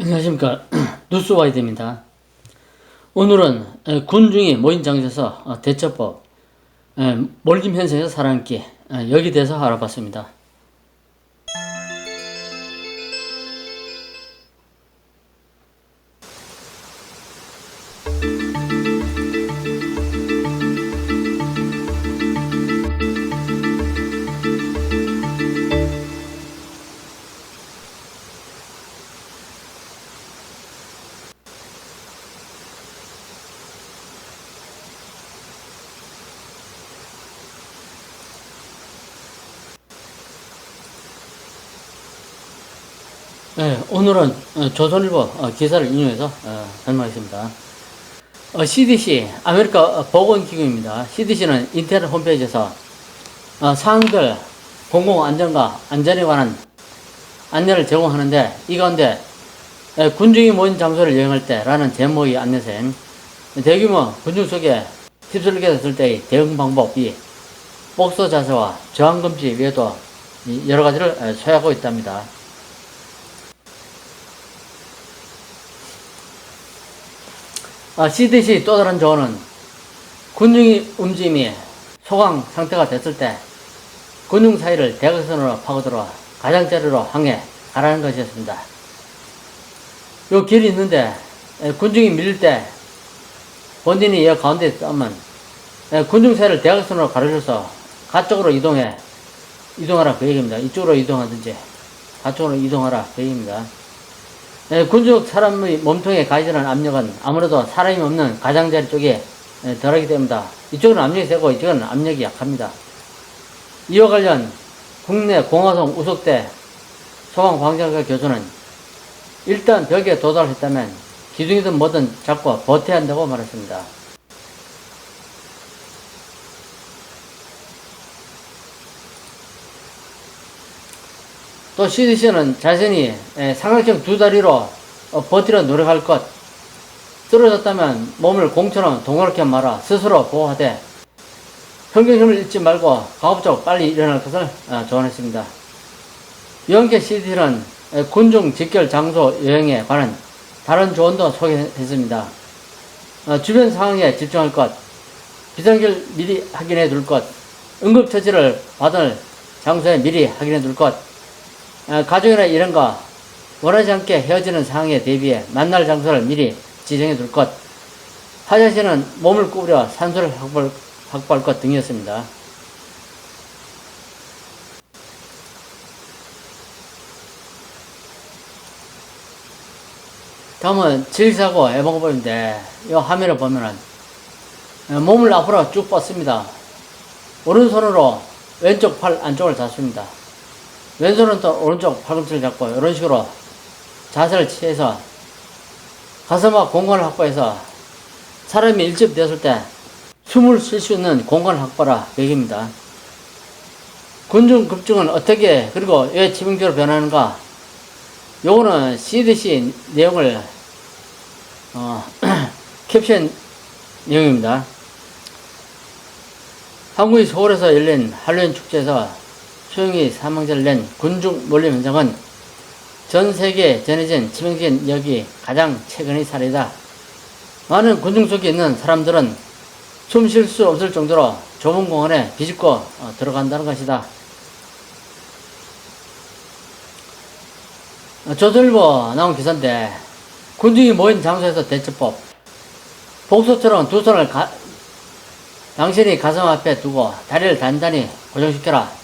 안녕하십니까. 뉴스와이드입니다. 오늘은 군중이 모인 장소에서 대처법, 몰김 현상에서 살아남기, 여기 대해서 알아봤습니다. 오늘은 조선일보 기사를 인용해서 설명하겠습니다. CDC, 아메리카 보건기구입니다. CDC는 인터넷 홈페이지에서 사항들 공공안전과 안전에 관한 안내를 제공하는데, 이 가운데 군중이 모인 장소를 여행할 때라는 제목의 안내서엔 대규모 군중 속에 휩쓸리게 됐을 때의 대응 방법이 복서 자세와 저항 금지 외에도 여러 가지를 소개하고 있답니다. CDC 또 다른 조언은 군중의 움직임이 소강 상태가 됐을 때 군중 사이를 대각선으로 파고들어 가장자리로 향해 가라는 것이었습니다. 요 길이 있는데 군중이 밀릴 때 본인이 여 가운데 있다면 군중 사이를 대각선으로 가로질러서 가쪽으로 이동하라 그 얘기입니다. 이쪽으로 이동하든지 가쪽으로 이동하라 그 얘기입니다. 군중 사람의 몸통에 가해지는 압력은 아무래도 사람이 없는 가장자리 쪽에 덜하기 때문이다. 이쪽은 압력이 세고 이쪽은 압력이 약합니다. 이와 관련 국내 공화성 우석대 소방광장과 교수는 일단 벽에 도달했다면 기둥이든 뭐든 잡고 버텨야 한다고 말했습니다. 또 CDC는 자신이 삼각형 두 다리로 버티려 노력할 것, 쓰러졌다면 몸을 공처럼 동그랗게 말아 스스로 보호하되 평균 힘을 잃지 말고 가급적 빨리 일어날 것을 조언했습니다. 이와 함께 CDC는 군중 직결 장소 여행에 관한 다른 조언도 소개했습니다. 주변 상황에 집중할 것, 비상길 미리 확인해 둘 것, 응급처치를 받을 장소에 미리 확인해 둘 것, 가족이나 일행과 원하지 않게 헤어지는 상황에 대비해 만날 장소를 미리 지정해 둘 것, 화장실은 몸을 구부려 산소를 확보할 것 등이었습니다. 다음은 질사고 예방법인데, 이 화면을 보면은 몸을 앞으로 쭉 뻗습니다. 오른손으로 왼쪽 팔 안쪽을 잡습니다. 왼손은 또 오른쪽 팔꿈치를 잡고 이런 식으로 자세를 취해서 가슴과 공간을 확보해서 사람이 일집되었을 때 숨을 쉴 수 있는 공간을 확보하라 그 얘기입니다. 군중급증은 어떻게 그리고 왜 치명적으로 변하는가? 요거는 CDC 내용을 캡션 내용입니다. 한국이 서울에서 열린 할로윈 축제에서 수용이 사망자를 낸 군중 몰림 현상은 전 세계에 전해진 치명적인 여기 가장 최근의 사례다. 많은 군중 속에 있는 사람들은 숨 쉴 수 없을 정도로 좁은 공간에 비집고 들어간다는 것이다. 조선일보 나온 기사인데, 군중이 모인 장소에서 대처법, 복소처럼 두 손을 당신이 가슴 앞에 두고 다리를 단단히 고정시켜라.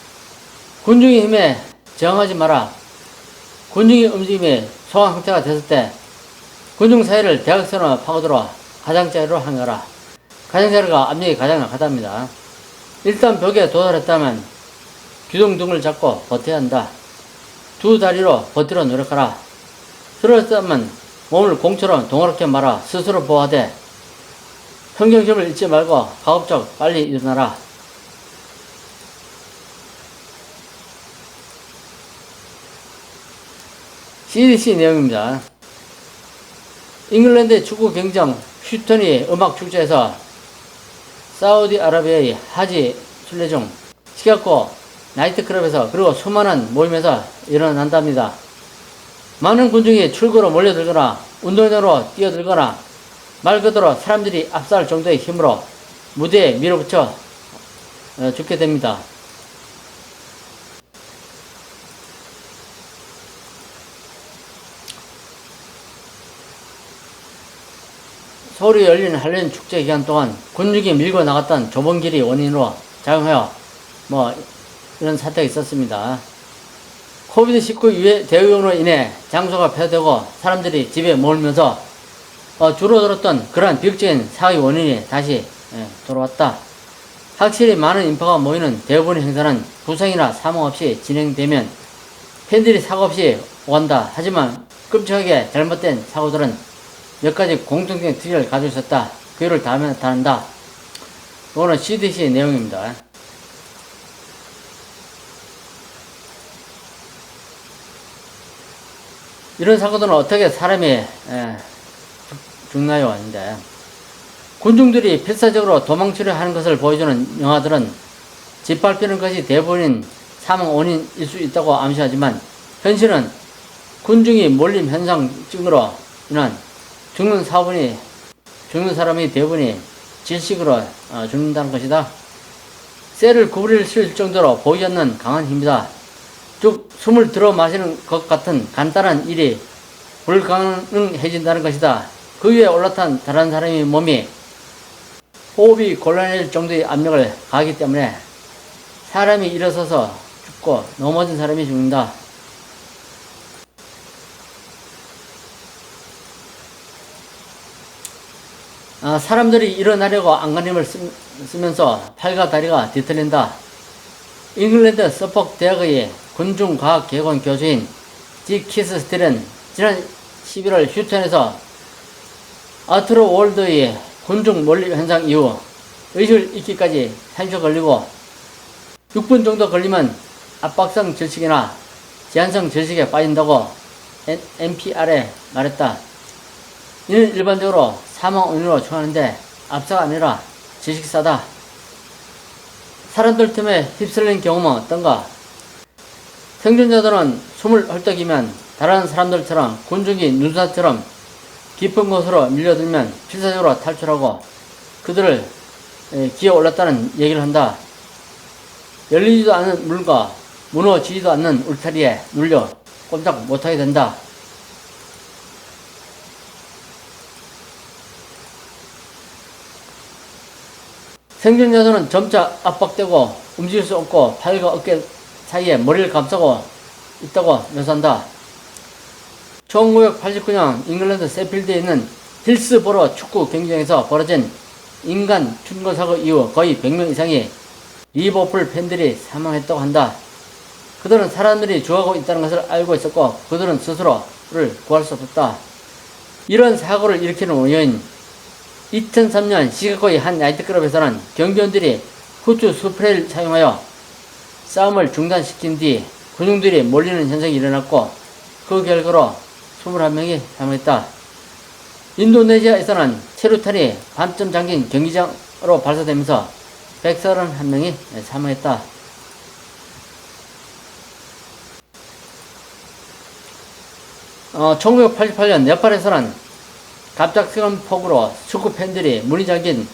군중의 힘에 저항하지 마라. 군중의 움직임이 소강 상태가 됐을 때 군중 사이를 대각선으로 파고들어 가장자리로 향하라. 가장자리가 압력이 가장 약하답니다. 일단 벽에 도달했다면 기둥 등을 잡고 버텨야 한다. 두 다리로 버티려 노력하라. 쓰러졌다면 몸을 공처럼 동그랗게 말아 스스로 보호하되 평정심을 잃지 말고 가급적 빨리 일어나라. CDC 내용입니다. 잉글랜드 축구 경정 휴턴이 음악 축제에서 사우디아라비아의 하지 순례 중 시카고 나이트클럽에서 그리고 수많은 모임에서 일어난답니다. 많은 군중이 출구로 몰려들거나 운동장으로 뛰어들거나 말 그대로 사람들이 압사할 정도의 힘으로 무대에 밀어붙여 죽게 됩니다. 서울에 열린 할로윈 축제 기간 동안 군중이 밀고 나갔던 좁은 길이 원인으로 작용하여 이런 사태가 있었습니다. 코비드19 대응으로 인해 장소가 폐쇄되고 사람들이 집에 머물면서 줄어들었던 그러한 비극적인 사고의 원인이 다시 돌아왔다. 확실히 많은 인파가 모이는 대부분의 행사는 부상이나 사망 없이 진행되면 팬들이 사고 없이 오간다. 하지만 끔찍하게 잘못된 사고들은 몇 가지 공통적인 특징을 가지고 있었다. 그 이유를 다음에 나타난다. 이거는 CDC 내용입니다. 이런 사고들은 어떻게 사람이 죽나요? 아닌데, 군중들이 필사적으로 도망치려 하는 것을 보여주는 영화들은 짓밟히는 것이 대부분인 사망 원인일 수 있다고 암시하지만 현실은 군중이 몰림 현상증으로 인한 죽는 사람이 대부분이 질식으로 죽는다는 것이다. 쇠를 구부릴 수 있을 정도로 보이지 않는 강한 힘이다. 즉 숨을 들어 마시는 것 같은 간단한 일이 불가능해진다는 것이다. 그 위에 올라탄 다른 사람의 몸이 호흡이 곤란해질 정도의 압력을 가하기 때문에 사람이 일어서서 죽고 넘어진 사람이 죽는다. 사람들이 일어나려고 안간힘을 쓰면서 팔과 다리가 뒤틀린다. 잉글랜드 서폭 대학의 군중과학개론 교수인 디 키스 스틸은 지난 11월 휴턴에서 아트로 월드의 군중 몰림 현상 이후 의식을 잃기까지 30초 걸리고 6분 정도 걸리면 압박성 질식이나 제한성 질식에 빠진다고 NPR에 말했다. 이는 일반적으로 사망 원인으로 추하는데 압사가 아니라 질식사다. 사람들 틈에 휩쓸린 경험은 어떤가? 생존자들은 숨을 헐떡이면 다른 사람들처럼 군중이 눈사처럼 깊은 곳으로 밀려들면 필사적으로 탈출하고 그들을 기어 올랐다는 얘기를 한다. 열리지도 않는 물과 무너지지도 않는 울타리에 눌려 꼼짝 못하게 된다. 생존자들은 점차 압박되고 움직일 수 없고 팔과 어깨 사이에 머리를 감싸고 있다고 묘사한다. 1989년 잉글랜드 세필드에 있는 힐스보로 축구 경기장에서 벌어진 인간 충돌 사고 이후 거의 100명 이상의 리버풀 팬들이 사망했다고 한다. 그들은 사람들이 죽어가고 있다는 것을 알고 있었고 그들은 스스로를 구할 수 없었다. 이런 사고를 일으키는 원인 2003년 시카고의 한 나이트클럽에서는 경비원들이 후추 스프레이를 사용하여 싸움을 중단시킨 뒤 군중들이 몰리는 현상이 일어났고 그 결과로 21명이 사망했다. 인도네시아에서는 체류탄이 반쯤 잠긴 경기장으로 발사되면서 131명이 사망했다. 어, 1988년 네팔에서는 갑작스러운 폭우로 축구 팬들이 문이 잠긴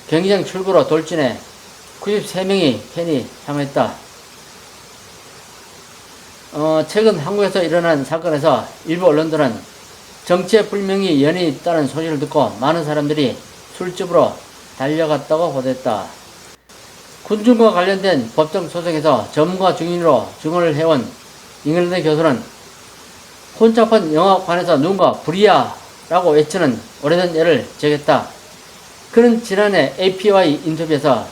경기장 출구로 돌진해 93명의 팬이 사망했다. 최근 한국에서 일어난 사건에서 일부 언론들은 정체불명의 연이 있다는 소식을 듣고 많은 사람들이 술집으로 달려갔다고 보도했다. 군중과 관련된 법정 소송에서 전문가 증인으로 증언을 해온 잉글랜드 교수는 혼잡한 영화관에서 누군가 불이야 라고 외치는 오래된 예를 제기했다. 그는 지난해 AP와의 인터뷰에서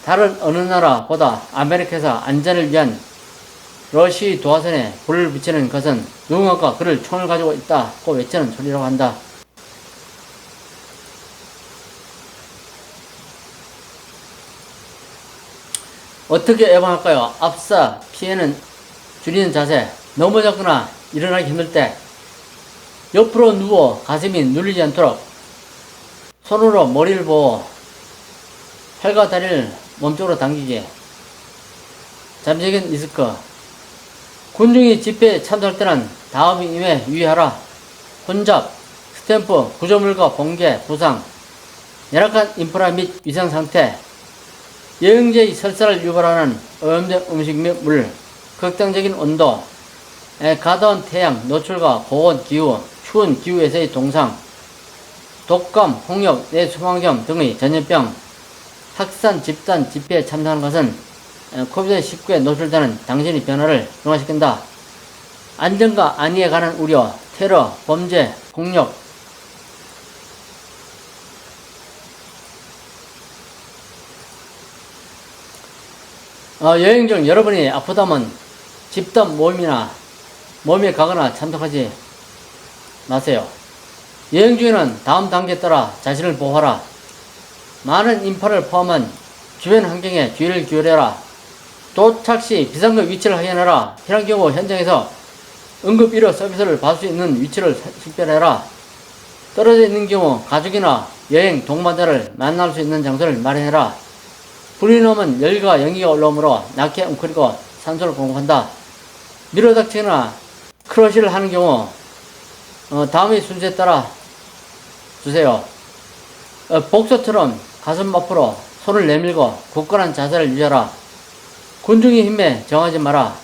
다른 어느 나라보다 아메리카에서 안전을 위한 러시의 도화선에 불을 붙이는 것은 누군가가 그를 총을 가지고 있다고 외치는 소리라고 한다. 어떻게 예방할까요? 압사, 피해는 줄이는 자세, 넘어졌거나 일어나기 힘들 때 옆으로 누워 가슴이 눌리지 않도록 손으로 머리를 보호, 팔과 다리를 몸쪽으로 당기기, 잠재적인 리스크, 군중이 집회에 참석할 때는 다음 임에 유의하라. 혼잡, 스탬프, 구조물과 번개, 부상, 열악한 인프라 및 위생 상태, 여행지의 설사를 유발하는 오염된 음식 및 물, 극단적인 온도, 가다운 태양, 노출과 고온 기후, 추운 기후에서의 동상, 독감, 홍역, 뇌수막염 등의 전염병, 확산 집단 집회에 참석하는 것은 코비드-19에 노출되는 당신의 변화를 중화시킨다. 안전과 안위에 관한 우려, 테러, 범죄, 폭력, 여행 중 여러분이 아프다면 집단 모임이나 모임에 가거나 참석하지 마세요. 여행 중에는 다음 단계에 따라 자신을 보호하라. 많은 인파를 포함한 주변 환경에 주의를 기울여라. 도착 시 비상급 위치를 확인하라. 필요한 경우 현장에서 응급 의료 서비스를 받을 수 있는 위치를 식별해라. 떨어져 있는 경우 가족이나 여행 동반자를 만날 수 있는 장소를 마련해라. 불이 나면 열과 연기가 올라오므로 낮게 웅크리고 산소를 공급한다. 밀어닥치거나 크러쉬를 하는 경우 다음의 순서에 따라 주세요. 복서처럼 가슴 앞으로 손을 내밀고 굳건한 자세를 유지하라. 군중의 힘에 정하지 마라.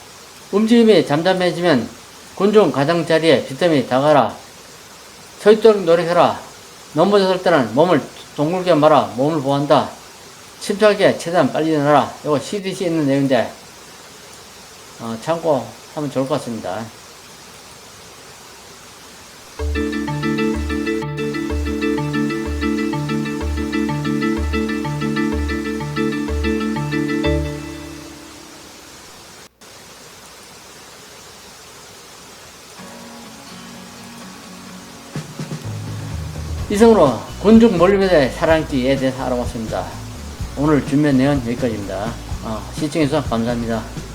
움직임이 잠잠해지면 군중 가장자리에 빈틈이 다가라. 서 있도록 노력해라. 넘어졌을 때는 몸을 둥글게 말아 몸을 보호한다. 침착하게 최대한 빨리 일어나라. 이거 CDC에 있는 내용인데 참고하면 좋을 것 같습니다. 이상으로 군중 몰림에 대해 살아남기에 대해서 알아봤습니다. 오늘 준비한 내용은 여기까지입니다. 시청해주셔서 감사합니다.